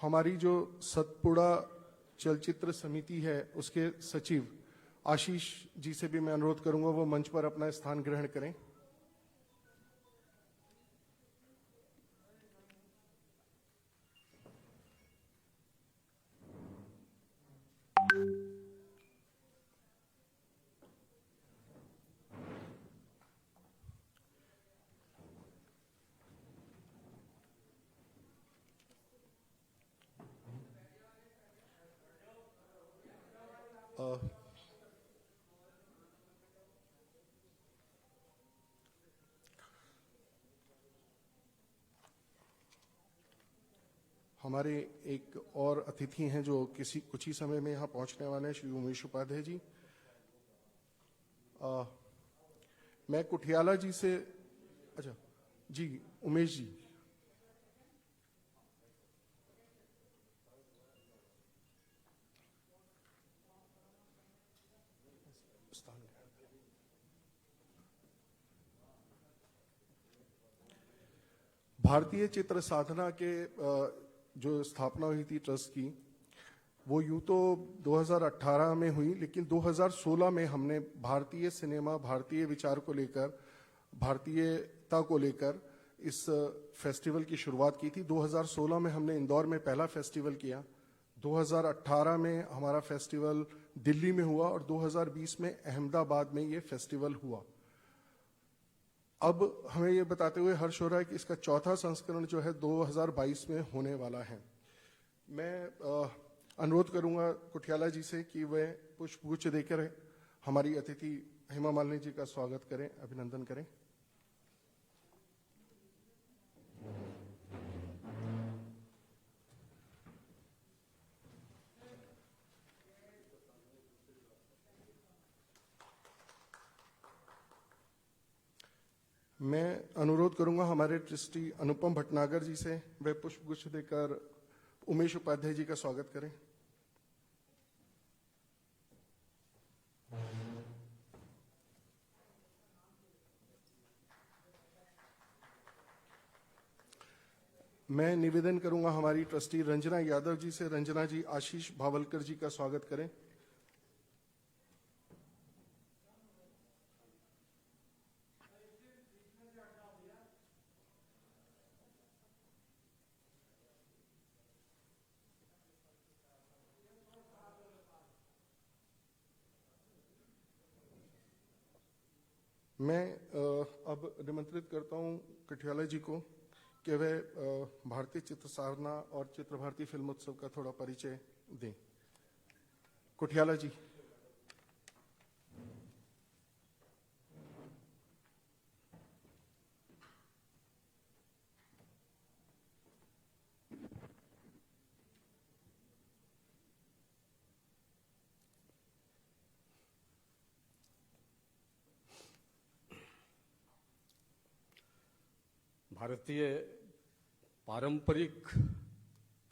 हमारी जो सतपुड़ा चलचित्र समिति है उसके सचिव आशीष जी से भी मैं अनुरोध करूंगा वो मंच पर अपना स्थान ग्रहण करें। हमारे एक और अतिथि हैं जो कुछ ही समय में यहाँ पहुंचने वाले हैं, श्री उमेश उपाध्याय जी। मैं कुठियाला जी से, अच्छा जी उमेश जी। भारतीय चित्र साधना के जो स्थापना हुई थी ट्रस्ट की, वो यूं तो 2018 में हुई, लेकिन 2016 में हमने भारतीय सिनेमा, भारतीय विचार को लेकर, भारतीयता को लेकर इस फेस्टिवल की शुरुआत की थी। 2016 में हमने इंदौर में पहला फेस्टिवल किया, 2018 में हमारा फेस्टिवल दिल्ली में हुआ और 2020 में अहमदाबाद में ये फेस्टिवल हुआ। अब हमें ये बताते हुए हर्ष हो रहा है कि इसका चौथा संस्करण जो है 2022 में होने वाला है। मैं अनुरोध करूंगा कुठियाला जी से कि वे पुष्पगुच्छ देकर हमारी अतिथि हेमा मालिनी जी का स्वागत करें, अभिनंदन करें। मैं अनुरोध करूंगा हमारे ट्रस्टी अनुपम भटनागर जी से, वे पुष्पगुच्छ देकर उमेश उपाध्याय जी का स्वागत करें। मैं निवेदन करूंगा हमारी ट्रस्टी रंजना यादव जी से, रंजना जी आशीष भावलकर जी का स्वागत करें। मैं अब निमंत्रित करता हूं कुठियाला जी को कि वे भारतीय चित्र साधना और चित्र भारती फिल्म उत्सव का थोड़ा परिचय दें। कुठियाला जी। भारतीय पारंपरिक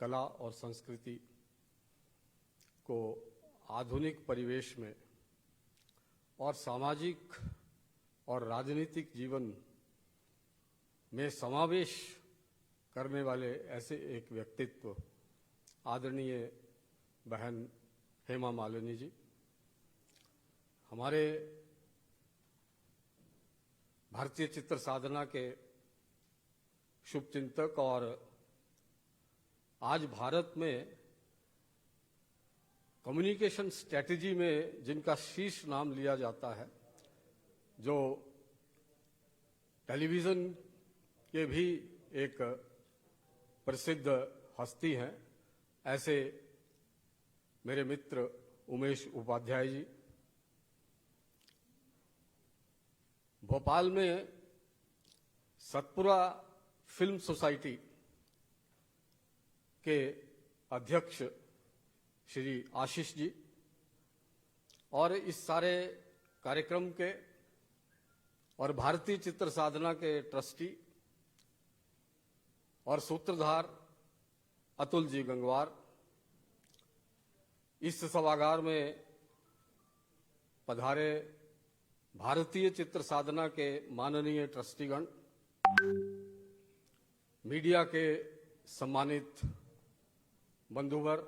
कला और संस्कृति को आधुनिक परिवेश में और सामाजिक और राजनीतिक जीवन में समावेश करने वाले ऐसे एक व्यक्तित्व आदरणीय बहन हेमा मालिनी जी, हमारे भारतीय चित्र साधना के शुभचिंतक और आज भारत में कम्युनिकेशन स्ट्रैटेजी में जिनका शीर्ष नाम लिया जाता है, जो टेलीविजन के भी एक प्रसिद्ध हस्ती हैं, ऐसे मेरे मित्र उमेश उपाध्याय जी। भोपाल में सतपुड़ा फिल्म सोसाइटी के अध्यक्ष श्री आशीष जी और इस सारे कार्यक्रम के और भारतीय चित्र साधना के ट्रस्टी और सूत्रधार अतुल जी गंगवार, इस सभागार में पधारे भारतीय चित्र साधना के माननीय ट्रस्टीगण, मीडिया के सम्मानित बंधुवर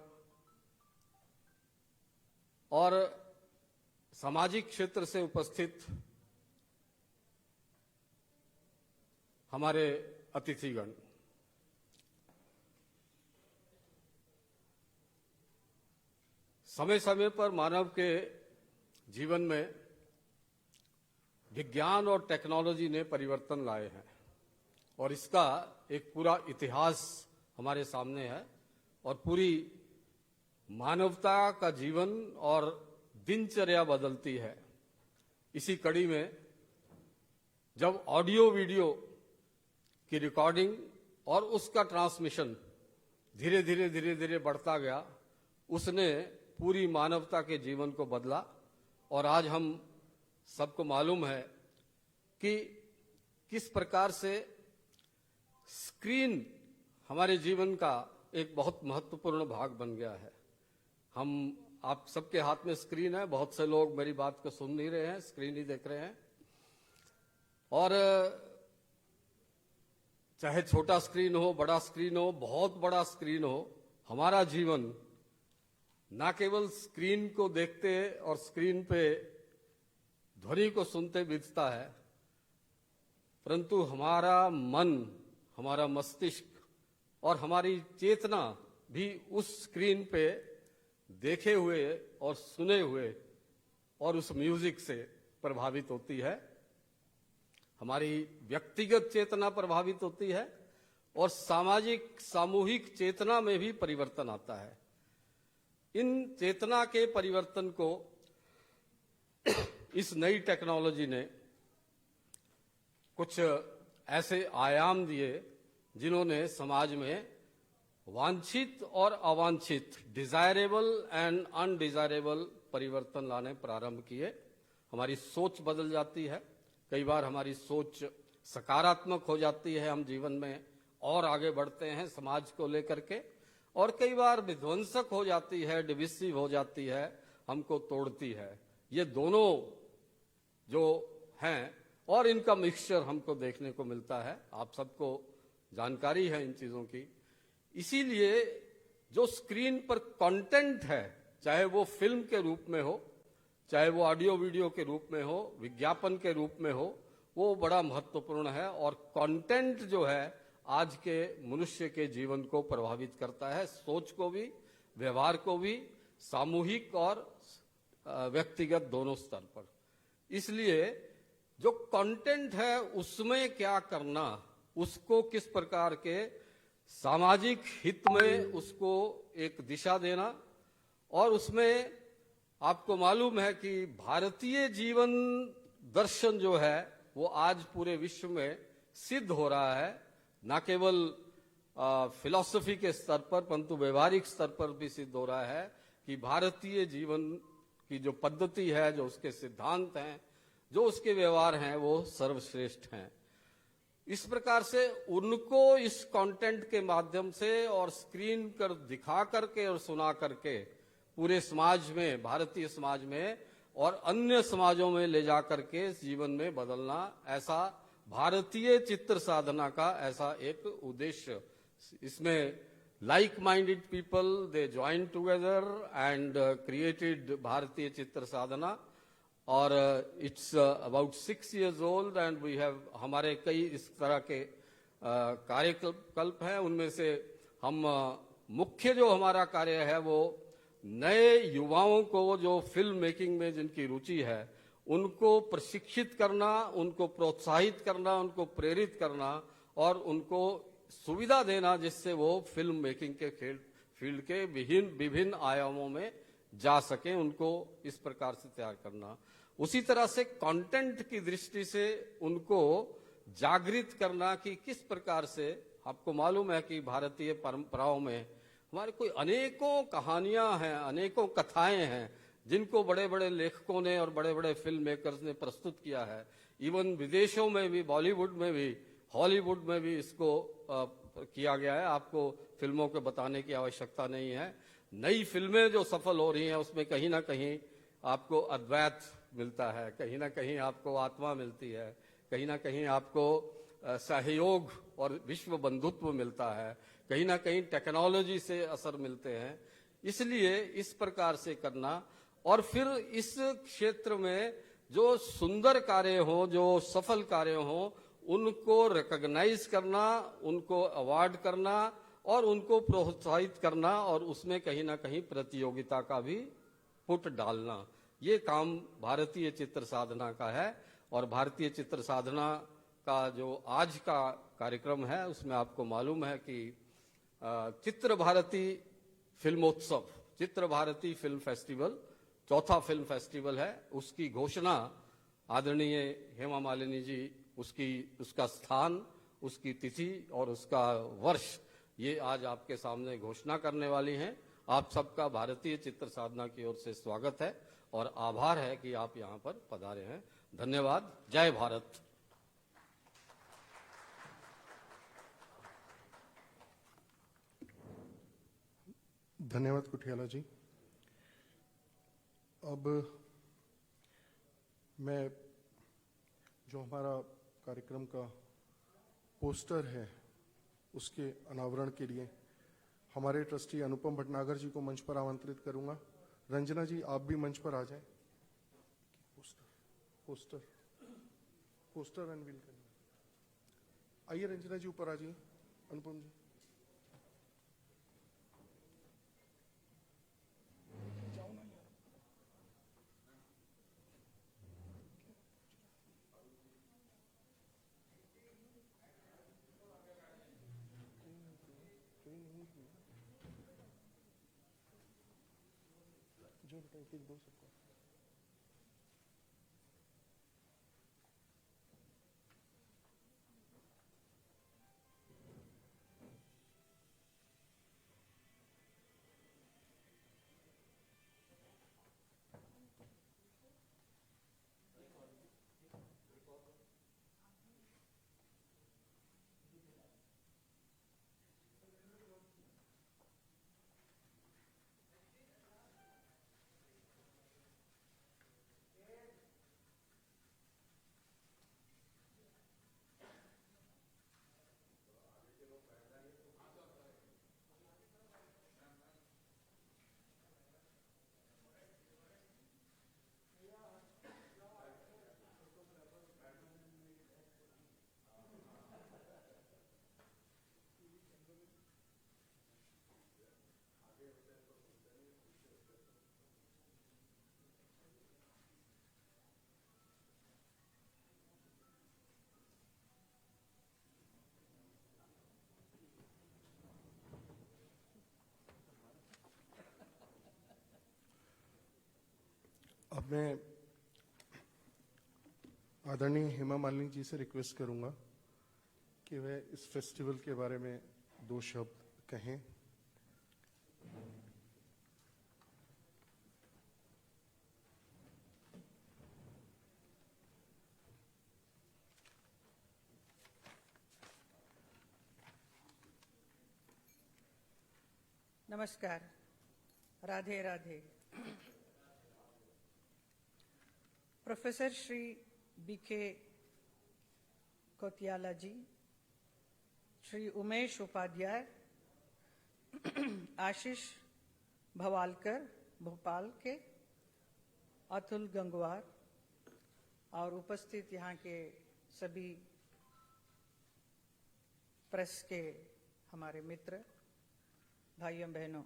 और सामाजिक क्षेत्र से उपस्थित हमारे अतिथिगण, समय समय पर मानव के जीवन में विज्ञान और टेक्नोलॉजी ने परिवर्तन लाए हैं और इसका एक पूरा इतिहास हमारे सामने है और पूरी मानवता का जीवन और दिनचर्या बदलती है। इसी कड़ी में जब ऑडियो वीडियो की रिकॉर्डिंग और उसका ट्रांसमिशन धीरे धीरे बढ़ता गया, उसने पूरी मानवता के जीवन को बदला। और आज हम सबको मालूम है कि किस प्रकार से स्क्रीन हमारे जीवन का एक बहुत महत्वपूर्ण भाग बन गया है। आप सबके हाथ में स्क्रीन है, बहुत से लोग मेरी बात को सुन नहीं रहे हैं, स्क्रीन ही देख रहे हैं। और चाहे छोटा स्क्रीन हो, बड़ा स्क्रीन हो, बहुत बड़ा स्क्रीन हो, हमारा जीवन ना केवल स्क्रीन को देखते और स्क्रीन पे ध्वनि को सुनते बीतता है, परंतु हमारा मन, हमारा मस्तिष्क और हमारी चेतना भी उस स्क्रीन पे देखे हुए और सुने हुए और उस म्यूजिक से प्रभावित होती है। हमारी व्यक्तिगत चेतना प्रभावित होती है और सामाजिक सामूहिक चेतना में भी परिवर्तन आता है। इन चेतना के परिवर्तन को इस नई टेक्नोलॉजी ने कुछ ऐसे आयाम दिए जिन्होंने समाज में वांछित और अवांछित, डिजायरेबल एंड अनडिजायरेबल परिवर्तन लाने प्रारंभ किए। हमारी सोच बदल जाती है, कई बार हमारी सोच सकारात्मक हो जाती है, हम जीवन में और आगे बढ़ते हैं समाज को लेकर के, और कई बार विध्वंसक हो जाती है, डिविसिव हो जाती है, हमको तोड़ती है। ये दोनों जो हैं और इनका मिक्सचर हमको देखने को मिलता है। आप सबको जानकारी है इन चीजों की। इसीलिए जो स्क्रीन पर कंटेंट है, चाहे वो फिल्म के रूप में हो, चाहे वो ऑडियो वीडियो के रूप में हो, विज्ञापन के रूप में हो, वो बड़ा महत्वपूर्ण है। और कंटेंट जो है आज के मनुष्य के जीवन को प्रभावित करता है, सोच को भी, व्यवहार को भी, सामूहिक और व्यक्तिगत दोनों स्तर पर। इसलिए जो कंटेंट है उसमें क्या करना, उसको किस प्रकार के सामाजिक हित में उसको एक दिशा देना, और उसमें आपको मालूम है कि भारतीय जीवन दर्शन जो है वो आज पूरे विश्व में सिद्ध हो रहा है। न केवल फिलॉसफी के स्तर पर परंतु व्यवहारिक स्तर पर भी सिद्ध हो रहा है कि भारतीय जीवन की जो पद्धति है, जो उसके सिद्धांत हैं, जो उसके व्यवहार हैं, वो सर्वश्रेष्ठ हैं। इस प्रकार से उनको इस कंटेंट के माध्यम से और स्क्रीन कर दिखा करके और सुना करके पूरे समाज में, भारतीय समाज में और अन्य समाजों में ले जा करके जीवन में बदलना, ऐसा भारतीय चित्र साधना का ऐसा एक उद्देश्य। इसमें like minded people they join together and created Bharatiya Chitra Sadhana, और it's about 6 years old and we have, हमारे कई इस तरह के कार्यकल्प हैं। उनमें से हम मुख्य जो हमारा कार्य है वो नए युवाओं को जो फिल्म मेकिंग में जिनकी रुचि है उनको प्रशिक्षित करना, उनको प्रोत्साहित करना, उनको प्रेरित करना और उनको सुविधा देना जिससे वो फिल्म मेकिंग के फील्ड के विभिन्न आयामों में जा सकें, उनको इस प्रकार से तैयार करना। उसी तरह से कंटेंट की दृष्टि से उनको जागृत करना कि किस प्रकार से, आपको मालूम है कि भारतीय परंपराओं में हमारे कोई अनेकों कहानियां हैं, अनेकों कथाएं हैं जिनको बड़े बड़े लेखकों ने और बड़े बड़े फिल्म मेकर्स ने प्रस्तुत किया है। इवन विदेशों में भी, बॉलीवुड में भी, हॉलीवुड में भी इसको किया गया है। आपको फिल्मों को बताने की आवश्यकता नहीं है। नई फिल्में जो सफल हो रही हैं उसमें कहीं ना कहीं आपको अद्वैत मिलता है, कहीं ना कहीं आपको आत्मा मिलती है, कहीं ना कहीं आपको सहयोग और विश्व बंधुत्व मिलता है, कहीं ना कहीं टेक्नोलॉजी से असर मिलते हैं। इसलिए इस प्रकार से करना, और फिर इस क्षेत्र में जो सुंदर कार्य हो, जो सफल कार्य हो, उनको रिकॉग्नाइज करना, उनको अवार्ड करना और उनको प्रोत्साहित करना, और उसमें कहीं ना कहीं प्रतियोगिता का भी फुट डालना, ये काम भारतीय चित्र साधना का है। और भारतीय चित्र साधना का जो आज का कार्यक्रम है, उसमें आपको मालूम है कि चित्र भारती फिल्मोत्सव, चित्र भारती फिल्म फेस्टिवल, चौथा फिल्म फेस्टिवल है, उसकी घोषणा आदरणीय हेमा मालिनी जी उसका स्थान, उसकी तिथि और उसका वर्ष, ये आज आपके सामने घोषणा करने वाली हैं। आप सबका भारतीय चित्र साधना की ओर से स्वागत है और आभार है कि आप यहाँ पर पधारे हैं। धन्यवाद। जय भारत। धन्यवाद कुठियाला जी। अब मैं जो हमारा कार्यक्रम का पोस्टर है उसके अनावरण के लिए हमारे ट्रस्टी अनुपम भटनागर जी को मंच पर आमंत्रित करूंगा। रंजना जी, आप भी मंच पर आ जाएं। पोस्टर अनवील करना। आइए रंजना जी, ऊपर आ जाइए। अनुपम जी, जो बेटा एक एक दो सबको। अब मैं आदरणीय हेमा मालिनी जी से रिक्वेस्ट करूंगा कि वे इस फेस्टिवल के बारे में दो शब्द कहें। नमस्कार, राधे राधे। प्रोफेसर श्री बीके कोतियाला जी, श्री उमेश उपाध्याय, आशीष भवालकर भोपाल के, अतुल गंगवार और उपस्थित यहाँ के सभी प्रेस के हमारे मित्र, भाइयों बहनों,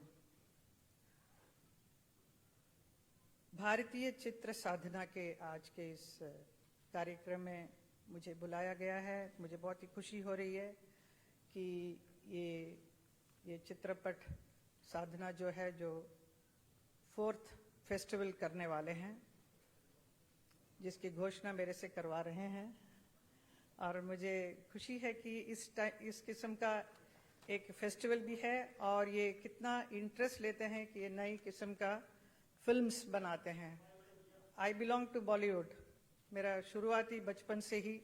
भारतीय चित्र साधना के आज के इस कार्यक्रम में मुझे बुलाया गया है। मुझे बहुत ही खुशी हो रही है कि ये चित्रपट साधना जो है, जो 4th फेस्टिवल करने वाले हैं, जिसकी घोषणा मेरे से करवा रहे हैं। और मुझे खुशी है कि इस किस्म का एक फेस्टिवल भी है और ये कितना इंटरेस्ट लेते हैं कि ये नई किस्म का फिल्म्स बनाते हैं। I belong to Bollywood. मेरा शुरुआती बचपन से ही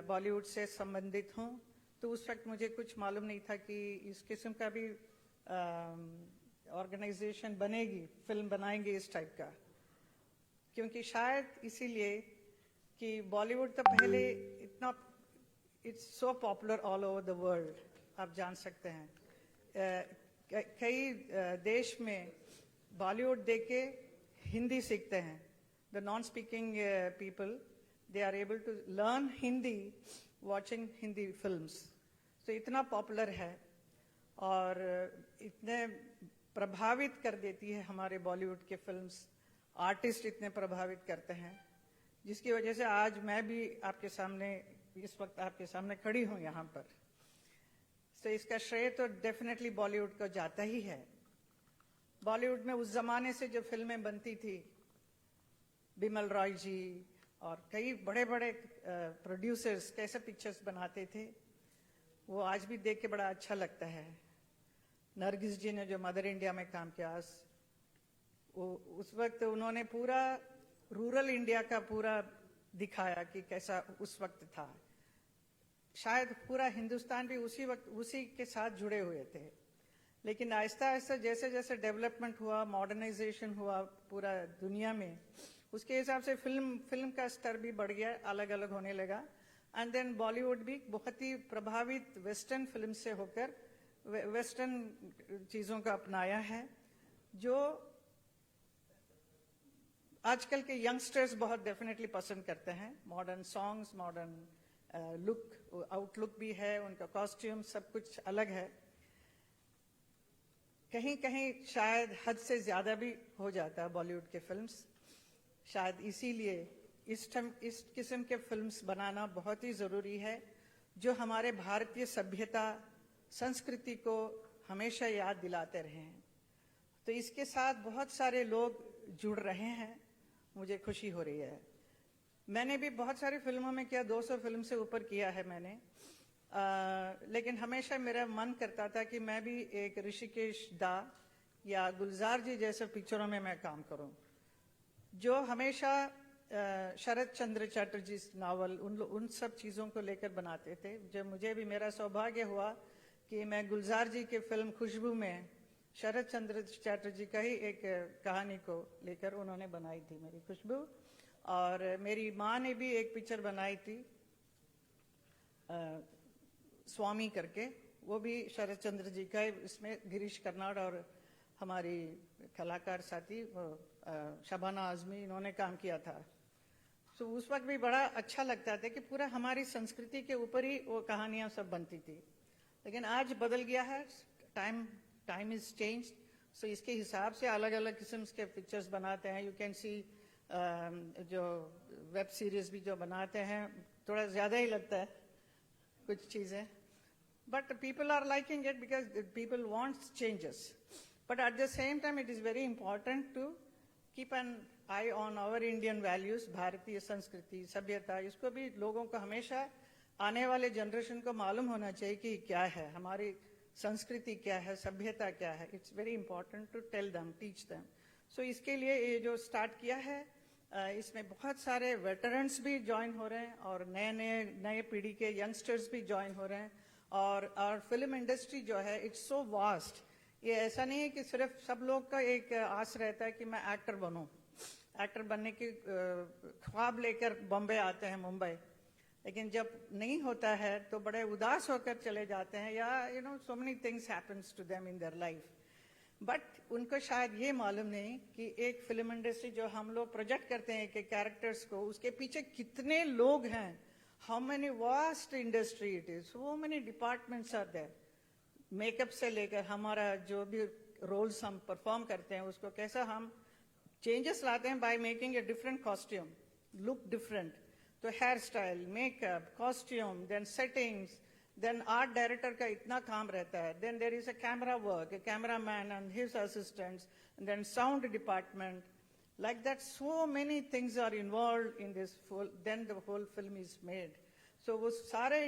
बॉलीवुड से संबंधित हूँ, तो उस वक्त मुझे कुछ मालूम नहीं था कि इस किस्म का भी ऑर्गेनाइजेशन बनेगी, फिल्म बनाएंगे इस टाइप का। क्योंकि शायद इसीलिए कि बॉलीवुड तो पहले इतना it's so popular all over the world, आप जान सकते हैं। कई देश में बॉलीवुड देख के हिंदी सीखते हैं। The non speaking people, they are able to learn Hindi watching Hindi films. तो इतना पॉपुलर है और इतने प्रभावित कर देती है हमारे बॉलीवुड के फिल्म्स, आर्टिस्ट इतने प्रभावित करते हैं, जिसकी वजह से आज मैं भी आपके सामने, इस वक्त आपके सामने खड़ी हूं यहाँ पर। तो इसका श्रेय तो डेफिनेटली बॉलीवुड को जाता ही है। बॉलीवुड में उस जमाने से जो फिल्में बनती थी, बिमल रॉय जी और कई बड़े बड़े प्रोड्यूसर्स कैसे पिक्चर्स बनाते थे, वो आज भी देख के बड़ा अच्छा लगता है। नरगिस जी ने जो मदर इंडिया में काम किया, उस वक्त उन्होंने पूरा रूरल इंडिया का पूरा दिखाया कि कैसा उस वक्त था। शायद पूरा हिंदुस्तान भी उसी वक्त उसी के साथ जुड़े हुए थे। लेकिन आहिस्ता आहिस्ता जैसे जैसे डेवलपमेंट हुआ, मॉडर्नाइजेशन हुआ पूरा दुनिया में, उसके हिसाब से फिल्म का स्तर भी बढ़ गया, अलग अलग होने लगा। एंड देन बॉलीवुड भी बहुत ही प्रभावित वेस्टर्न फिल्म से होकर वेस्टर्न चीजों का अपनाया है, जो आजकल के यंगस्टर्स बहुत डेफिनेटली पसंद करते हैं। Modern songs, modern look, outlook भी है, उनका कॉस्ट्यूम सब कुछ अलग है। कहीं कहीं शायद हद से ज्यादा भी हो जाता है बॉलीवुड के फिल्म्स। शायद इसीलिए इस किस्म के फिल्म्स बनाना बहुत ही जरूरी है, जो हमारे भारतीय सभ्यता, संस्कृति को हमेशा याद दिलाते रहे हैं। तो इसके साथ बहुत सारे लोग जुड़ रहे हैं, मुझे खुशी हो रही है। मैंने भी बहुत सारी फिल्मों में किया, 200 फिल्म से ऊपर किया है मैंने। लेकिन हमेशा मेरा मन करता था कि मैं भी एक ऋषिकेश दा या गुलजार जी जैसे पिक्चरों में मैं काम करूं, जो हमेशा शरद चंद्र चटर्जी नावल, उन सब चीज़ों को लेकर बनाते थे। जब मुझे भी मेरा सौभाग्य हुआ कि मैं गुलजार जी के फिल्म खुशबू में शरद चंद्र चटर्जी का ही एक कहानी को लेकर उन्होंने बनाई थी मेरी खुशबू। और मेरी माँ ने भी एक पिक्चर बनाई थी स्वामी करके, वो भी शरद चंद्र जी का। इसमें गिरीश कर्नाड और हमारी कलाकार साथी शबाना आजमी, इन्होंने काम किया था। तो उस वक्त भी बड़ा अच्छा लगता था कि पूरा हमारी संस्कृति के ऊपर ही वो कहानियां सब बनती थी। लेकिन आज बदल गया है, टाइम इज चेंज। सो इसके हिसाब से अलग अलग किस्म के पिक्चर्स बनाते हैं। यू कैन सी जो वेब सीरीज भी जो बनाते हैं, थोड़ा ज्यादा ही लगता है कुछ चीजें, but people are liking it because people wants changes. But at the same time it is very important to keep an eye on our Indian values, भारतीय संस्कृति, सभ्यता। इसको भी लोगों को हमेशा, आने वाले जनरेशन को मालूम होना चाहिए कि क्या है हमारी संस्कृति, क्या है सभ्यता, क्या है। It's very important to tell them, teach them. So इसके लिए ये जो स्टार्ट किया है, इसमें बहुत सारे वेटरन्स भी ज्वाइन हो रहे हैं और नए पीढ़ी के यंगस्टर्स भी ज्वाइन हो रहे हैं। और फिल्म इंडस्ट्री जो है, इट्स सो वास्ट। ये ऐसा नहीं है कि सिर्फ सब लोग का एक आस रहता है कि मैं एक्टर बनूं, एक्टर बनने की ख्वाब लेकर बॉम्बे आते हैं, मुंबई। लेकिन जब नहीं होता है तो बड़े उदास होकर चले जाते हैं, या so many things happens to them in their life. But उनको शायद ये मालूम नहीं कि एक फिल्म इंडस्ट्री जो हम लोग प्रोजेक्ट करते हैं कि कैरेक्टर्स को, उसके पीछे कितने लोग हैं, how many vast industry it is, so many departments are there. Makeup से लेकर हमारा जो भी रोल्स हम परफॉर्म करते हैं, उसको कैसा हम चेंजेस लाते हैं by making a different costume, look different. तो hair style, makeup, costume, then settings, then art director का इतना काम रहता है, then there is a camera work, a cameraman and his assistants, and then sound department, like that so many things are involved in this full, then the whole film is made. So वो सारे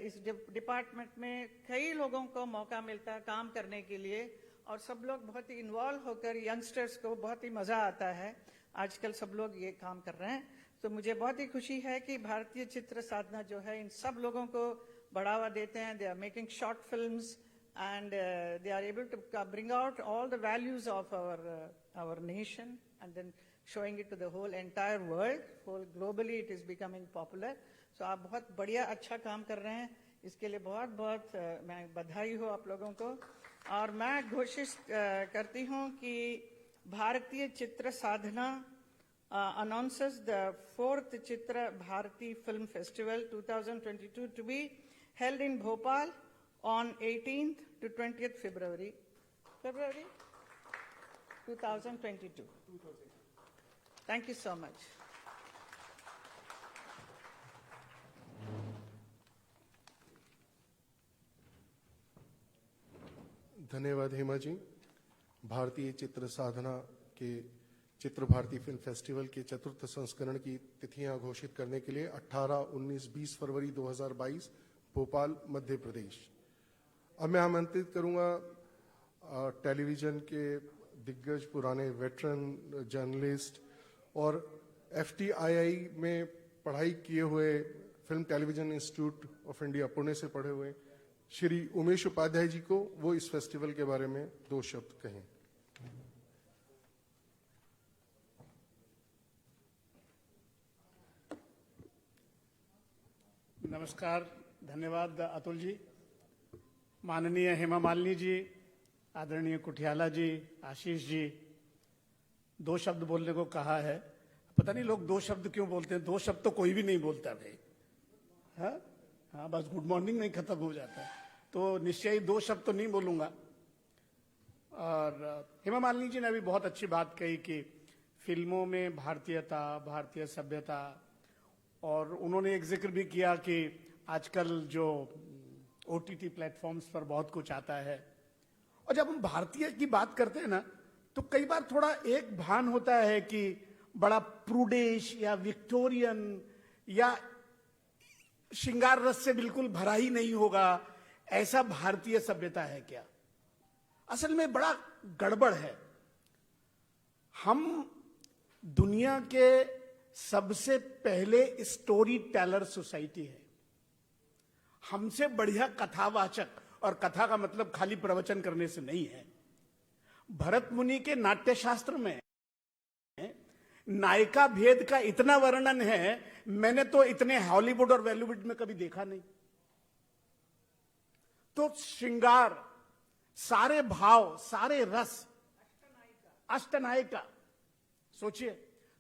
इस department में कई लोगों को मौका मिलता है काम करने के लिए, और सब लोग बहुत ही इन्वॉल्व होकर, यंगस्टर्स को बहुत ही मजा आता है। आजकल सब लोग ये काम कर रहे हैं। तो मुझे बहुत ही खुशी है कि भारतीय चित्र साधना जो है इन सब लोगों को बढ़ावा देते हैं। They are making short films and they are able to bring out all the values of our nation and then showing it to the whole entire world. Whole globally it is becoming popular. सो आप बहुत बढ़िया अच्छा काम कर रहे हैं, इसके लिए बहुत बहुत मैं बधाई हो आप लोगों को। और मैं घोषित करती हूँ कि भारतीय चित्र साधना announces the 4th Chitra Bharati Film Festival 2022 to be held in Bhopal on 18th to 20th February 2022. Thank you so much. धन्यवाद हेमा जी। भारतीय चित्र साधना के चित्र भारती फिल्म फेस्टिवल के चतुर्थ संस्करण की तिथियां घोषित करने के लिए 18, 19, 20 फरवरी 2022 भोपाल मध्य प्रदेश। अब मैं आमंत्रित करूंगा टेलीविजन के दिग्गज पुराने वेटरन जर्नलिस्ट और FTII में पढ़ाई किए हुए film television institute of India Pune से पढ़े हुए श्री उमेश उपाध्याय जी को वो इस फेस्टिवल के बारे में 2 शब्द कहें। नमस्कार, धन्यवाद अतुल जी। माननीय हेमा मालिनी जी, आदरणीय कुठियाला जी, आशीष जी, 2 शब्द बोलने को कहा है। पता नहीं लोग 2 शब्द क्यों बोलते हैं, 2 शब्द तो कोई भी नहीं बोलता भाई। हाँ, बस गुड मॉर्निंग नहीं खत्म हो जाता, तो निश्चय ही 2 शब्द तो नहीं बोलूंगा। और हेमा मालिनी जी ने अभी बहुत अच्छी बात कही कि फिल्मों में भारतीयता, भारतीय सभ्यता, और उन्होंने एक जिक्र भी किया कि आजकल जो OTT प्लेटफॉर्म्स पर बहुत कुछ आता है। और जब हम भारतीय की बात करते हैं ना, तो कई बार थोड़ा एक भान होता है कि बड़ा प्रूडेश या विक्टोरियन या श्रृंगार रस से बिल्कुल भरा ही नहीं होगा, ऐसा भारतीय सभ्यता है क्या? असल में बड़ा गड़बड़ है। हम दुनिया के सबसे पहले स्टोरी टेलर सोसाइटी है। हमसे बढ़िया कथावाचक, और कथा का मतलब खाली प्रवचन करने से नहीं है। भरत मुनि के नाट्यशास्त्र में नायिका भेद का इतना वर्णन है, मैंने तो इतने हॉलीवुड और बॉलीवुड में कभी देखा नहीं। तो श्रृंगार, सारे भाव, सारे रस, अष्टनायिका, सोचिए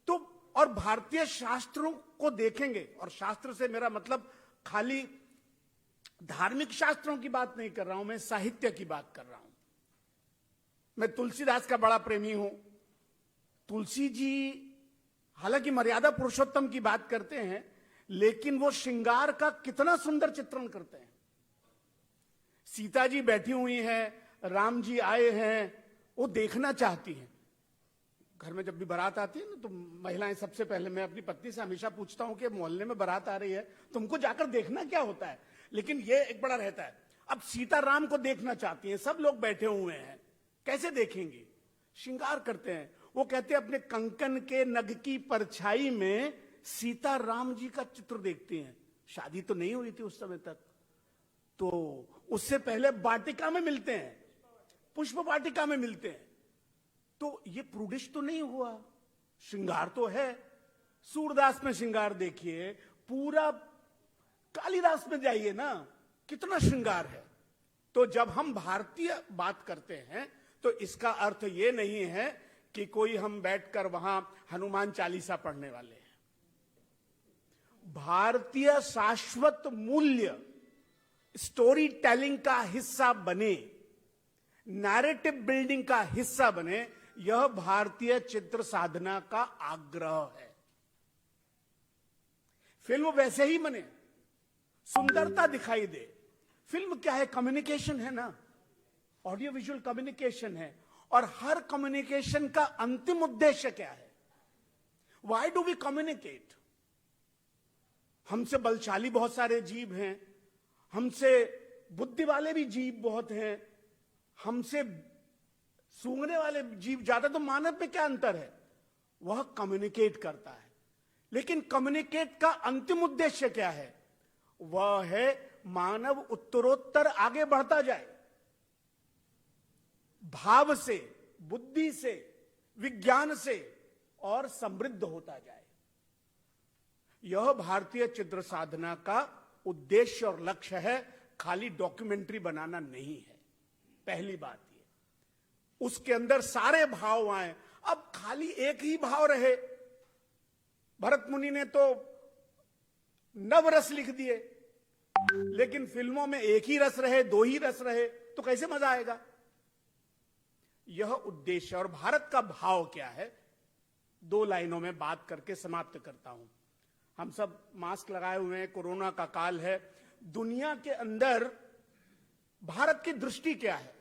तो। और भारतीय शास्त्रों को देखेंगे, और शास्त्र से मेरा मतलब खाली धार्मिक शास्त्रों की बात नहीं कर रहा हूं, मैं साहित्य की बात कर रहा हूं। मैं तुलसीदास का बड़ा प्रेमी हूं। तुलसी जी हालांकि मर्यादा पुरुषोत्तम की बात करते हैं, लेकिन वो श्रृंगार का कितना सुंदर चित्रण करते हैं। सीता जी बैठी हुई हैं, राम जी आए हैं, वो देखना चाहती हैं। घर में जब भी बारात आती है ना, तो महिलाएं सबसे पहले, मैं अपनी पत्नी से हमेशा पूछता हूं कि मोहल्ले में बारात आ रही है, तुमको जाकर देखना क्या होता है? लेकिन ये एक बड़ा रहता है। अब सीता राम को देखना चाहती हैं, सब लोग बैठे हुए हैं, कैसे देखेंगी? श्रृंगार करते हैं। वो कहते हैं अपने कंकन के नग की परछाई में सीता राम जी का चित्र देखती हैं। शादी तो नहीं हुई थी उस समय तक, तो उससे पहले वाटिका में मिलते हैं, पुष्प वाटिका में मिलते हैं। तो ये प्रूडिश तो नहीं हुआ, श्रृंगार तो है। सूरदास में श्रृंगार देखिए, पूरा कालिदास में जाइए ना, कितना श्रृंगार है। तो जब हम भारतीय बात करते हैं, तो इसका अर्थ ये नहीं है कि कोई हम बैठकर वहां हनुमान चालीसा पढ़ने वाले हैं। भारतीय शाश्वत मूल्य स्टोरी टेलिंग का हिस्सा बने, नैरेटिव बिल्डिंग का हिस्सा बने, यह भारतीय चित्र साधना का आग्रह है। फिल्म वैसे ही बने, सुंदरता दिखाई दे। फिल्म क्या है? कम्युनिकेशन है ना, ऑडियो विजुअल कम्युनिकेशन है। और हर कम्युनिकेशन का अंतिम उद्देश्य क्या है? Why do we communicate? हमसे बलशाली बहुत सारे जीव हैं, हमसे बुद्धि वाले भी जीव बहुत हैं, हमसे सूंघने वाले जीव ज्यादा। तो मानव में क्या अंतर है? वह कम्युनिकेट करता है, लेकिन कम्युनिकेट का अंतिम उद्देश्य क्या है? वह है मानव उत्तरोत्तर आगे बढ़ता जाए, भाव से, बुद्धि से, विज्ञान से, और समृद्ध होता जाए। यह भारतीय चित्र साधना का उद्देश्य और लक्ष्य है, खाली डॉक्यूमेंट्री बनाना नहीं है। पहली बात ये, उसके अंदर सारे भाव आए। अब खाली एक ही भाव रहे, भरत मुनि ने तो नवरस लिख दिए, लेकिन फिल्मों में एक ही रस रहे, दो ही रस रहे, तो कैसे मजा आएगा? यह उद्देश्य और भारत का भाव क्या है, दो लाइनों में बात करके समाप्त करता हूं। हम सब मास्क लगाए हुए हैं, कोरोना का काल है। दुनिया के अंदर भारत की दृष्टि क्या है?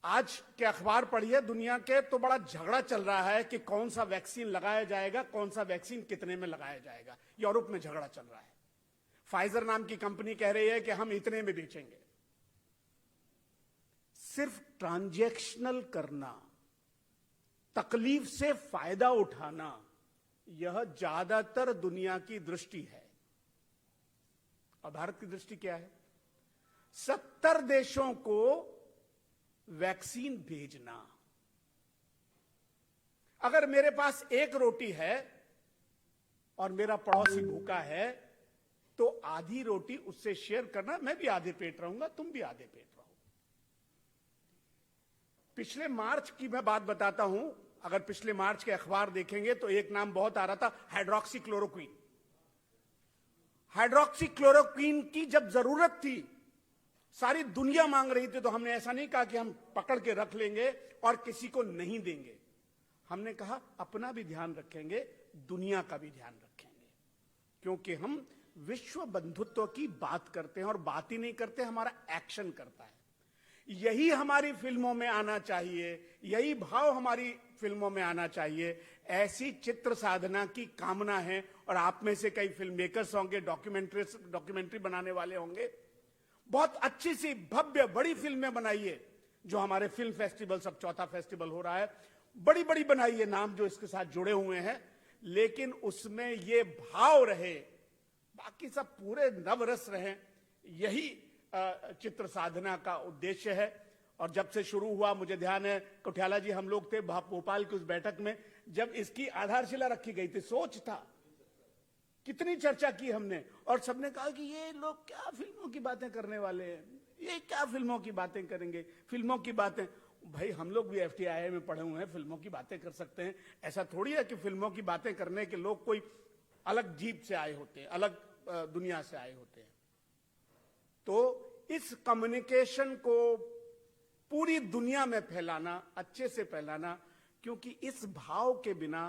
आज के अखबार पढ़िए दुनिया के, तो बड़ा झगड़ा चल रहा है कि कौन सा वैक्सीन लगाया जाएगा, कौन सा वैक्सीन कितने में लगाया जाएगा। यूरोप में झगड़ा चल रहा है। फाइजर नाम की कंपनी कह रही है कि हम इतने में बेचेंगे। सिर्फ ट्रांजैक्शनल करना, तकलीफ से फायदा उठाना, यह ज्यादातर दुनिया की दृष्टि है। और भारत की दृष्टि क्या है? 70 देशों को वैक्सीन भेजना। अगर मेरे पास एक रोटी है और मेरा पड़ोसी भूखा है, तो आधी रोटी उससे शेयर करना। मैं भी आधे पेट रहूंगा, तुम भी आधे पेट रहो। पिछले मार्च की मैं बात बताता हूं। अगर पिछले मार्च के अखबार देखेंगे तो एक नाम बहुत आ रहा था, हाइड्रोक्सीक्लोरोक्वीन। हाइड्रोक्सीक्लोरोक्वीन की जब जरूरत थी, सारी दुनिया मांग रही थी, तो हमने ऐसा नहीं कहा कि हम पकड़ के रख लेंगे और किसी को नहीं देंगे। हमने कहा अपना भी ध्यान रखेंगे, दुनिया का भी ध्यान रखेंगे, क्योंकि हम विश्व बंधुत्व की बात करते हैं और बात ही नहीं करते, हमारा एक्शन करता है। यही हमारी फिल्मों में आना चाहिए, यही भाव हमारी फिल्मों में आना चाहिए। ऐसी चित्र साधना की कामना है। और आप में से कई फिल्म मेकर्स होंगे, डॉक्यूमेंट्री बनाने वाले होंगे। बहुत अच्छी सी भव्य बड़ी फिल्में बनाइए, जो हमारे फिल्म फेस्टिवल, सब चौथा फेस्टिवल हो रहा है, बड़ी बड़ी बनाइए, नाम जो इसके साथ जुड़े हुए हैं, लेकिन उसमें ये भाव रहे, बाकी सब पूरे नवरस रहे। यही चित्र साधना का उद्देश्य है। और जब से शुरू हुआ, मुझे ध्यान है कुठियाला जी, हम लोग थे भोपाल की उस बैठक में, जब इसकी आधारशिला रखी गई थी, सोच था, कितनी चर्चा की हमने, और सबने कहा कि ये लोग क्या फिल्मों की बातें करने वाले हैं, ये क्या फिल्मों की बातें करेंगे, फिल्मों की बातें। भाई हम लोग भी FTII में पढ़े हुए हैं, फिल्मों की बातें कर सकते हैं। ऐसा थोड़ी है कि फिल्मों की बातें करने के लोग कोई अलग जीप से आए होते हैं, अलग दुनिया से आए होते हैं। तो इस कम्युनिकेशन को पूरी दुनिया में फैलाना, अच्छे से फैलाना, क्योंकि इस भाव के बिना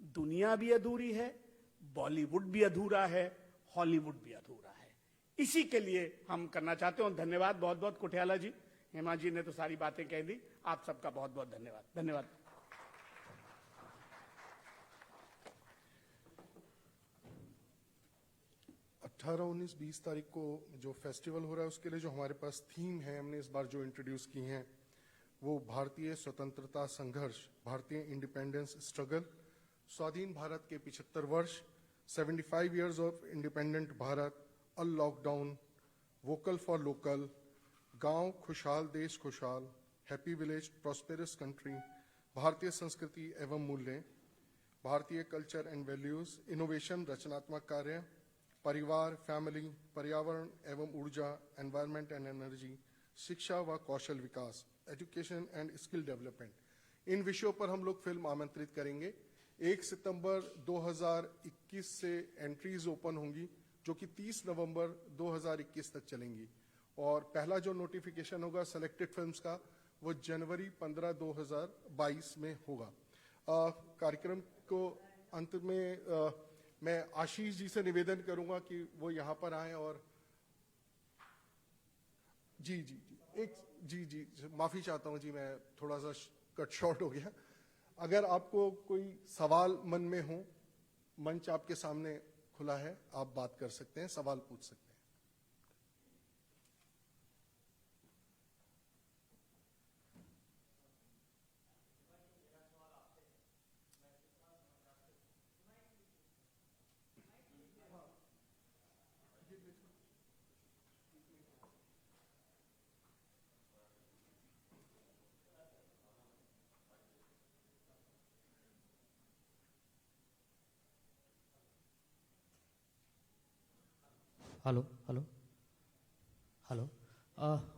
दुनिया भी अधूरी है, बॉलीवुड भी अधूरा है, हॉलीवुड भी अधूरा है। इसी के लिए हम करना चाहते हैं। धन्यवाद बहुत बहुत कुठियाला जी, हेमा जी ने तो सारी बातें कह दी। आप सबका बहुत बहुत धन्यवाद। धन्यवाद। 18, 19, 20 तारीख को जो फेस्टिवल हो रहा है, उसके लिए जो हमारे पास थीम है, हमने इस बार जो इंट्रोड्यूस की हैं, वो भारतीय स्वतंत्रता संघर्ष, भारतीय इंडिपेंडेंस स्ट्रगल, स्वाधीन भारत के 75 वर्ष, 75 years of independent Bharat, a lockdown, vocal for local, गांव खुशहाल देश खुशहाल, हैप्पी विलेज प्रॉस्पेरस कंट्री, भारतीय संस्कृति एवं मूल्य, भारतीय कल्चर एंड वैल्यूज, इनोवेशन रचनात्मक कार्य, परिवार फैमिली, पर्यावरण एवं ऊर्जा, एनवायरनमेंट एंड एनर्जी, शिक्षा व कौशल विकास, एजुकेशन एंड स्किल डेवलपमेंट, इन विषयों पर हम लोग फिल्म आमंत्रित करेंगे। 1 सितंबर 2021 से एंट्रीज ओपन होंगी, जो कि 30 नवंबर 2021 तक चलेंगी। और पहला जो नोटिफिकेशन होगा सेलेक्टेड फिल्म्स का, वो जनवरी 15, 2022 में होगा। कार्यक्रम को अंत में मैं आशीष जी से निवेदन करूंगा कि वो यहाँ पर आए और जी माफी चाहता हूँ जी, मैं थोड़ा सा कट शॉर्ट हो गया। अगर आपको कोई सवाल मन में हो, मंच आपके सामने खुला है, आप बात कर सकते हैं, सवाल पूछ सकते हैं। Hello hello hello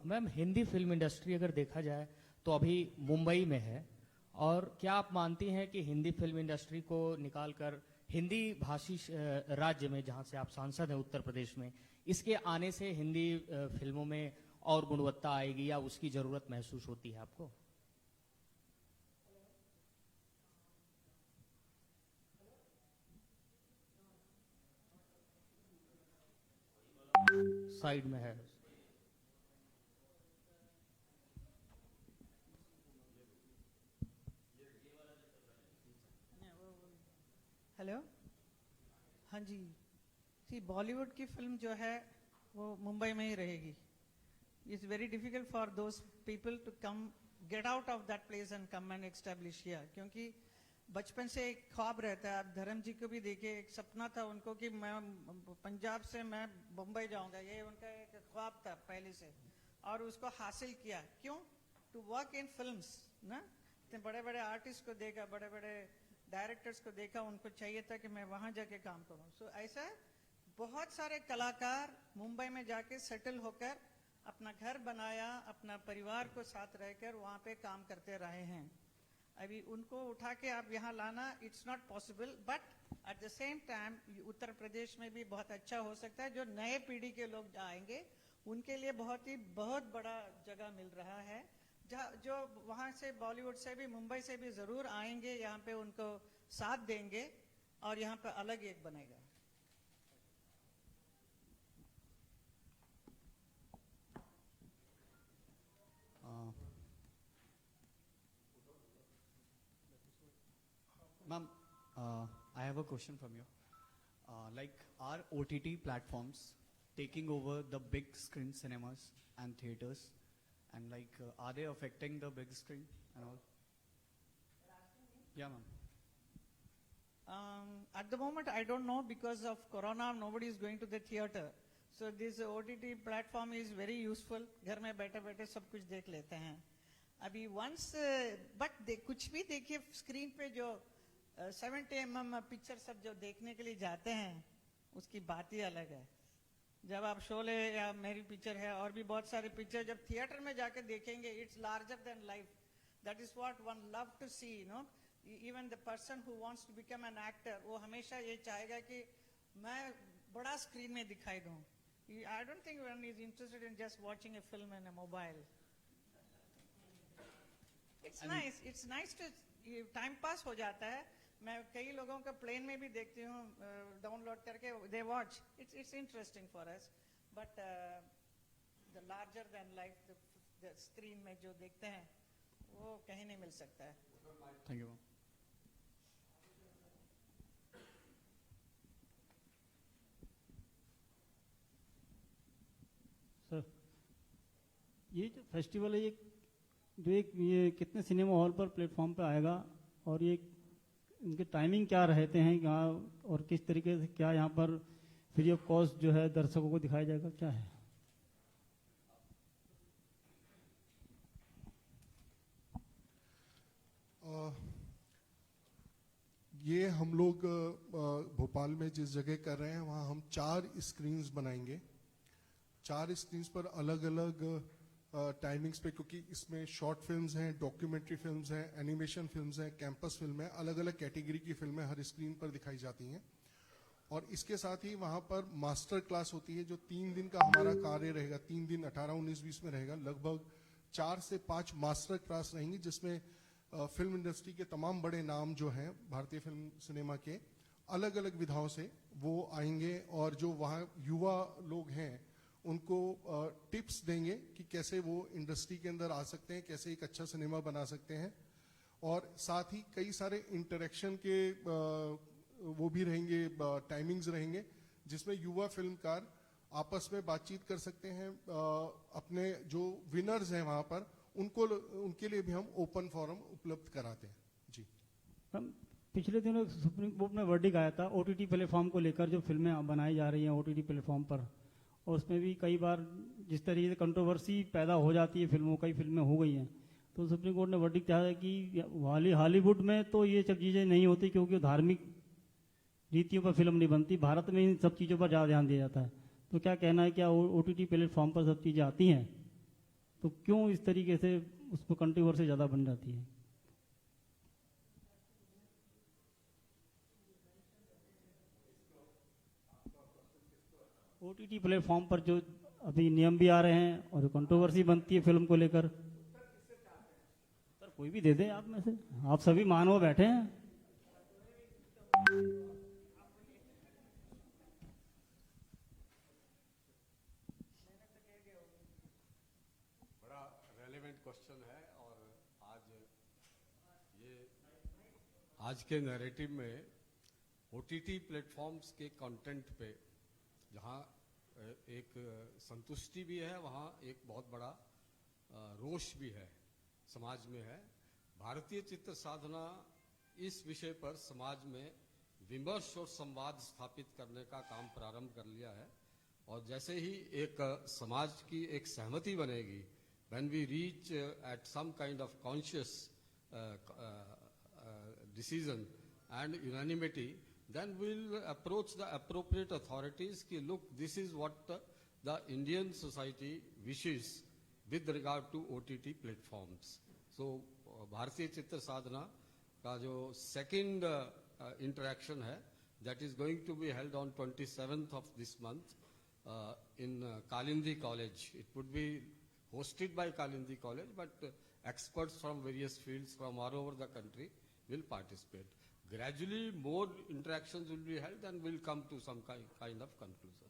ma'am, Hindi film industry अगर देखा जाए तो अभी मुंबई में है, और क्या आप मानती हैं कि हिंदी फिल्म इंडस्ट्री को निकालकर हिंदी भाषी राज्य में, जहां से आप सांसद हैं उत्तर प्रदेश में, इसके आने से हिंदी फिल्मों में और गुणवत्ता आएगी या उसकी जरूरत महसूस होती है आपको? साइड में है। हेलो, हाँ जी। सी, बॉलीवुड की फिल्म जो है वो मुंबई में ही रहेगी। It's very difficult for those people to come, get out of that place and come and establish here, क्योंकि बचपन से एक ख्वाब रहता है। आप धर्म जी को भी देखिए, एक सपना था उनको कि मैं पंजाब से मैं मुंबई जाऊंगा, ये उनका एक ख्वाब था पहले से, और उसको हासिल किया। क्यों? टू वर्क इन फिल्म्स ना। इतने बड़े बड़े आर्टिस्ट को देखा, बड़े बड़े डायरेक्टर्स को देखा, उनको चाहिए था कि मैं वहां जाके काम करूं। सो ऐसा बहुत सारे कलाकार मुंबई में जाके सेटल होकर अपना घर बनाया, अपना परिवार को साथ रहकर वहां पे काम करते रहे हैं। अभी उनको उठा के आप यहाँ लाना, it's not possible, but at the same time Uttar Pradesh में भी बहुत अच्छा हो सकता है। जो नए पीढ़ी के लोग आएंगे उनके लिए बहुत बड़ा जगह मिल रहा है, जो वहां से बॉलीवुड से भी, मुंबई से भी जरूर आएंगे, यहाँ पे उनको साथ देंगे और यहाँ पे अलग एक बनेगा। Ma'am, I have a question from you. Like, are OTT platforms taking over the big screen cinemas and theaters? And like, are they affecting the big screen and all? Yeah, ma'am. At the moment, I don't know, because of Corona, nobody is going to the theater. So this OTT platform is very useful. घर में बैठे बैठे सब कुछ देख लेते हैं। अभी once, but कुछ भी देखिए स्क्रीन पे, जो 70 mm पिक्चर सब जो देखने के लिए जाते हैं, उसकी बात ही अलग है। जब आप शोले या मेरी पिक्चर है और भी बहुत सारे पिक्चर जब थिएटर में जाकर देखेंगे, it's larger than life. That is what one love to see, you know. Even the person who wants to become an actor, वो हमेशा ये चाहेगा कि मैं बड़ा स्क्रीन में दिखाई दूं। I don't think one is interested in just watching a film in a mobile. It's nice to, time pass हो जाता है। मैं कई लोगों का प्लेन में भी देखती हूँ, डाउनलोड करके they watch, it's interesting for us, but the larger than life the screen में जो देखते हैं वो कहीं नहीं मिल सकता है। Thank you, ma'am. सर, ये जो फेस्टिवल है, ये कितने सिनेमा हॉल पर प्लेटफॉर्म पे आएगा, और ये इनके टाइमिंग क्या रहते हैं यहाँ, और किस तरीके से, क्या यहाँ पर फ्री ऑफ कॉस्ट जो है दर्शकों को दिखाया जाएगा, क्या है? ये हम लोग भोपाल में जिस जगह कर रहे हैं वहाँ हम 4 स्क्रीन्स बनाएंगे। 4 स्क्रीन्स पर अलग अलग टाइमिंग्स पे, क्योंकि इसमें शॉर्ट फिल्म्स हैं, डॉक्यूमेंट्री फिल्म्स हैं, एनिमेशन फिल्म्स हैं, कैंपस फिल्म है, अलग अलग कैटेगरी की फिल्में हर स्क्रीन पर दिखाई जाती हैं। और इसके साथ ही वहाँ पर मास्टर क्लास होती है, जो 3 दिन का हमारा कार्य रहेगा। 3 दिन 18, 19, 20 में रहेगा। लगभग 4 से 5 मास्टर क्लास रहेंगी, जिसमें फिल्म इंडस्ट्री के तमाम बड़े नाम जो हैं भारतीय फिल्म सिनेमा के, अलग अलग विधाओं से वो आएंगे, और जो वहाँ युवा लोग हैं उनको टिप्स देंगे कि कैसे वो इंडस्ट्री के अंदर आ सकते हैं, कैसे एक अच्छा सिनेमा बना सकते हैं। और साथ ही कई सारे इंटरेक्शन के वो भी रहेंगे, टाइमिंग्स रहेंगे, जिसमें युवा फिल्मकार आपस में बातचीत कर सकते हैं। अपने जो विनर्स हैं वहाँ पर, उनके लिए भी हम ओपन फोरम उपलब्ध कराते हैं। जी हम पिछले दिनों सुप्रीम कोर्ट में वर्डिक आया था OTT प्लेटफॉर्म को लेकर, जो फिल्में बनाई जा रही हैं OTT प्लेटफॉर्म पर, और उसमें भी कई बार जिस तरीके से कंट्रोवर्सी पैदा हो जाती है फिल्मों, कई फिल्में हो गई हैं, तो सुप्रीम कोर्ट ने वर्डिक चाहा है कि हॉलीवुड में तो ये सब चीज़ें नहीं होती, क्योंकि धार्मिक रीतियों पर फिल्म नहीं बनती। भारत में इन सब चीज़ों पर ज़्यादा ध्यान दिया जाता है। तो क्या कहना है, क्या OTT प्लेटफॉर्म पर सब चीज़ें आती हैं तो क्यों इस तरीके से उस पर कंट्रोवर्सी ज़्यादा बन जाती है? OTT प्लेटफॉर्म पर जो अभी नियम भी आ रहे हैं और कंट्रोवर्सी बनती है फिल्म को लेकर, सर कोई भी दे दे आप में से, आप सभी मानव बैठे हैं। बड़ा रेलेवेंट क्वेश्चन है और आज के नैरेटिव में ओटीटी प्लेटफॉर्म्स के कंटेंट पे जहां एक संतुष्टि भी है, वहां एक बहुत बड़ा रोष भी है, समाज में है। भारतीय चित्र साधना इस विषय पर समाज में विमर्श और संवाद स्थापित करने का काम प्रारंभ कर लिया है और जैसे ही एक समाज की एक सहमति बनेगी, when we reach at some kind of conscious decision and unanimity, then we'll approach the appropriate authorities ki look, this is what the Indian society wishes with regard to OTT platforms. So भारतीय चित्र साधना का जो second interaction है, that is going to be held on 27th of this month in Kalindi College. It would be hosted by Kalindi College, but experts from various fields from all over the country will participate. Gradually more interactions will be held and will come to some kind of conclusion.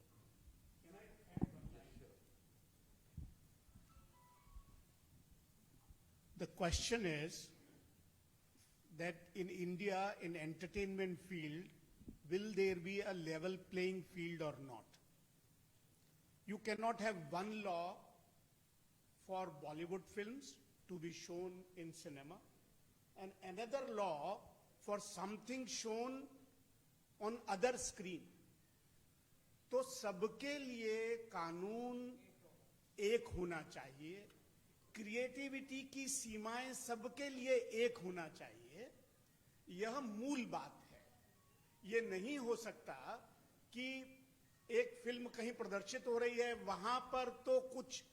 The question is that in India, in entertainment field, will there be a level playing field or not? You cannot have one law for Bollywood films to be shown in cinema and another law for something shown on other screen. तो सबके लिए कानून एक होना चाहिए, creativity की सीमाएं सबके लिए एक होना चाहिए, यह मूल बात है। यह नहीं हो सकता कि एक फिल्म कहीं प्रदर्शित हो रही है, वहां पर तो कुछ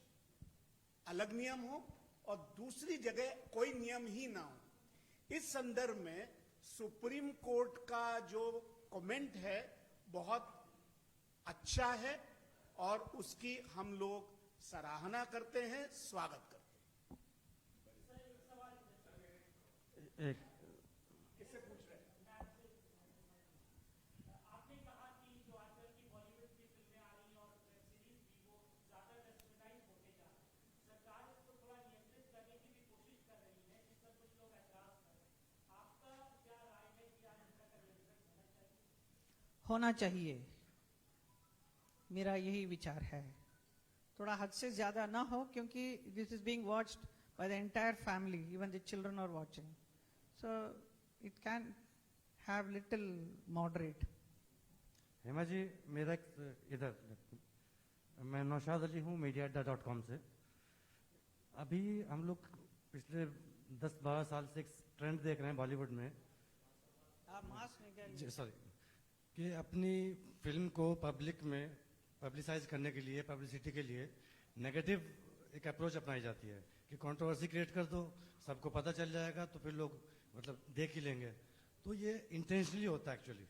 अलग नियम हो और दूसरी जगह कोई नियम ही ना हो। इस संदर्भ में सुप्रीम कोर्ट का जो कमेंट है बहुत अच्छा है और उसकी हम लोग सराहना करते हैं, स्वागत करते हैं। होना चाहिए, मेरा यही विचार है। थोड़ा हद से ज्यादा ना हो, क्योंकि this is being watched by the entire family, even the children are watching, so it can have little moderate. Hema ji, मेरा इधर, मैं नौशाद अली हूँ media.com से। अभी हम लोग पिछले 10-12 साल से एक ट्रेंड देख रहे हैं बॉलीवुड में, सॉरी, कि अपनी फिल्म को पब्लिक में पब्लिसाइज करने के लिए, पब्लिसिटी के लिए नेगेटिव एक अप्रोच अपनाई जाती है कि कंट्रोवर्सी क्रिएट कर दो, सबको पता चल जाएगा तो फिर लोग मतलब देख ही लेंगे। तो ये इंटेंशनली होता है एक्चुअली।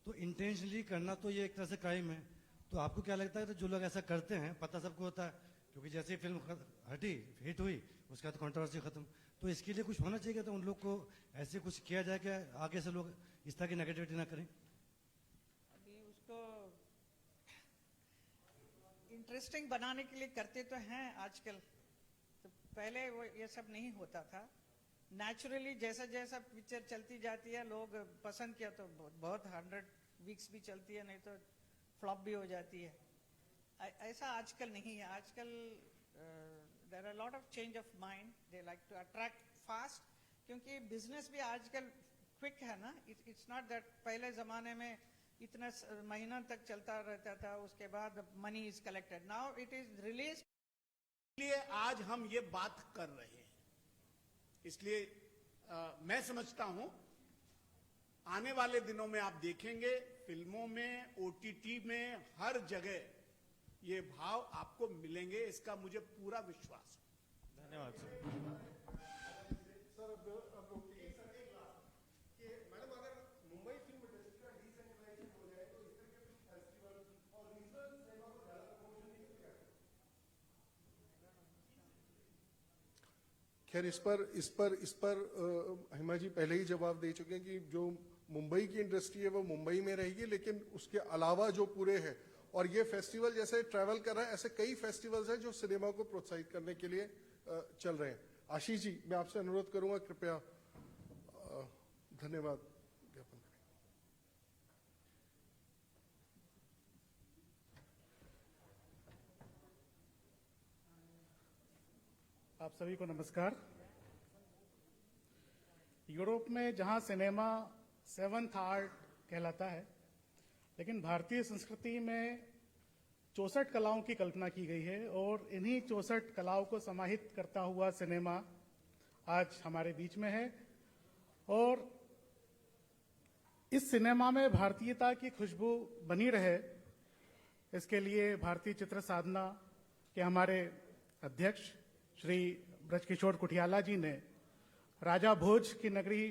तो इंटेंशनली करना तो ये एक तरह से क्राइम है। तो आपको क्या लगता है कि जो लोग ऐसा करते हैं, पता सबको होता है, क्योंकि जैसे ही फिल्म हटी, हिट हुई, उसका तो कंट्रोवर्सी खत्म, तो इसके लिए कुछ होना चाहिए। तो उन लोग को ऐसे कुछ किया जाए कि आगे से लोग इस तरह की नेगेटिविटी ना करें। उसको इंटरेस्टिंग बनाने के लिए करते तो हैं आजकल, तो पहले वो ये सब नहीं होता था। नेचुरली जैसा जैसा पिक्चर चलती जाती है, लोग पसंद किया तो बहुत 100 वीक्स भी चलती है, नहीं तो फ्लॉप भी हो जाती है। ऐसा आजकल नहीं है। आजकल there are lot of change of mind, they like to attract fast, क्योंकि बिजनेस भी आजकल क्विक है ना। इट्स नॉट दैट पहले जमाने में इतना महीना तक चलता रहता था, उसके बाद money is collected, now it is release. इसलिए आज हम ये बात कर रहे हैं। इसलिए मैं समझता हूं आने वाले दिनों में आप देखेंगे फिल्मों में, ओटीटी में, हर जगह ये भाव आपको मिलेंगे, इसका मुझे पूरा विश्वास है। धन्यवाद सर। खैर इस पर हिमा जी पहले ही जवाब दे चुके हैं कि जो मुंबई की इंडस्ट्री है वो मुंबई में रहेगी, लेकिन उसके अलावा जो पूरे है, और ये फेस्टिवल जैसे ट्रैवल कर रहा है, ऐसे कई फेस्टिवल्स हैं जो सिनेमा को प्रोत्साहित करने के लिए चल रहे हैं। आशीष जी, मैं आपसे अनुरोध करूंगा, कृपया धन्यवाद ज्ञापन करें। आप सभी को नमस्कार। यूरोप में जहां सिनेमा सेवंथ आर्ट कहलाता है, लेकिन भारतीय संस्कृति में 64 कलाओं की कल्पना की गई है, और इन्हीं 64 कलाओं को समाहित करता हुआ सिनेमा आज हमारे बीच में है। और इस सिनेमा में भारतीयता की खुशबू बनी रहे, इसके लिए भारतीय चित्र साधना के हमारे अध्यक्ष श्री ब्रजकिशोर कुटियाला जी ने राजा भोज की नगरी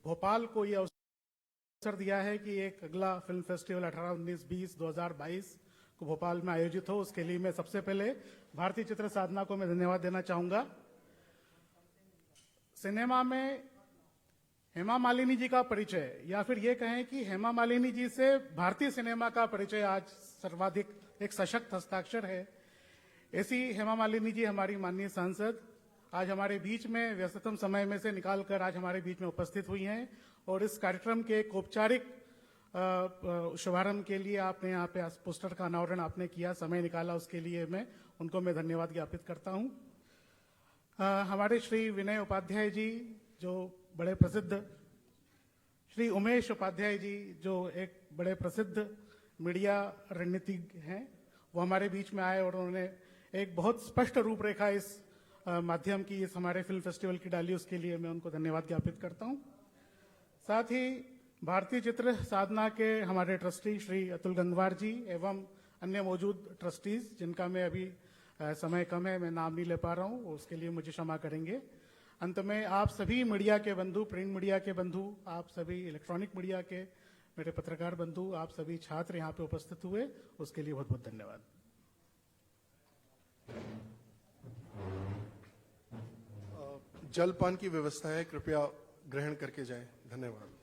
भोपाल को यह अवसर दिया है कि एक अगला फिल्म फेस्टिवल 18, 19, 20, 2022 को भोपाल में आयोजित हो। उसके लिए मैं सबसे पहले भारतीय चित्र साधना को मैं धन्यवाद देना चाहूंगा। सिनेमा में हेमा मालिनी जी का परिचय, या फिर ये कहें कि हेमा मालिनी जी से भारतीय सिनेमा का परिचय आज सर्वाधिक एक सशक्त हस्ताक्षर है। ऐसी हेमा मालिनी जी हमारी माननीय सांसद आज हमारे बीच में व्यस्ततम समय में से निकालकर आज हमारे बीच में उपस्थित हुई हैं, और इस कार्यक्रम के एक औपचारिक शुभारंभ के लिए आपने यहाँ पे पोस्टर का अनावरण आपने किया, समय निकाला, उसके लिए उनको मैं धन्यवाद ज्ञापित करता हूँ। हमारे श्री विनय उपाध्याय जी, जो बड़े प्रसिद्ध, श्री उमेश उपाध्याय जी, जो एक बड़े प्रसिद्ध मीडिया रणनीतिज्ञ हैं, वो हमारे बीच में आए और उन्होंने एक बहुत स्पष्ट रूपरेखा इस माध्यम की, इस हमारे फिल्म फेस्टिवल की डाली, उसके लिए मैं उनको धन्यवाद ज्ञापित करता हूं। साथ ही भारतीय चित्र साधना के हमारे ट्रस्टी श्री अतुल गंगवार जी एवं अन्य मौजूद ट्रस्टीज, जिनका मैं अभी समय कम है, मैं नाम नहीं ले पा रहा हूं, उसके लिए मुझे क्षमा करेंगे। अंत में आप सभी मीडिया के बंधु, प्रिंट मीडिया के बंधु, आप सभी इलेक्ट्रॉनिक मीडिया के मेरे पत्रकार बंधु, आप सभी छात्र यहाँ पे उपस्थित हुए, उसके लिए बहुत बहुत धन्यवाद। जलपान की व्यवस्था है, कृपया ग्रहण करके जाएं। धन्यवाद।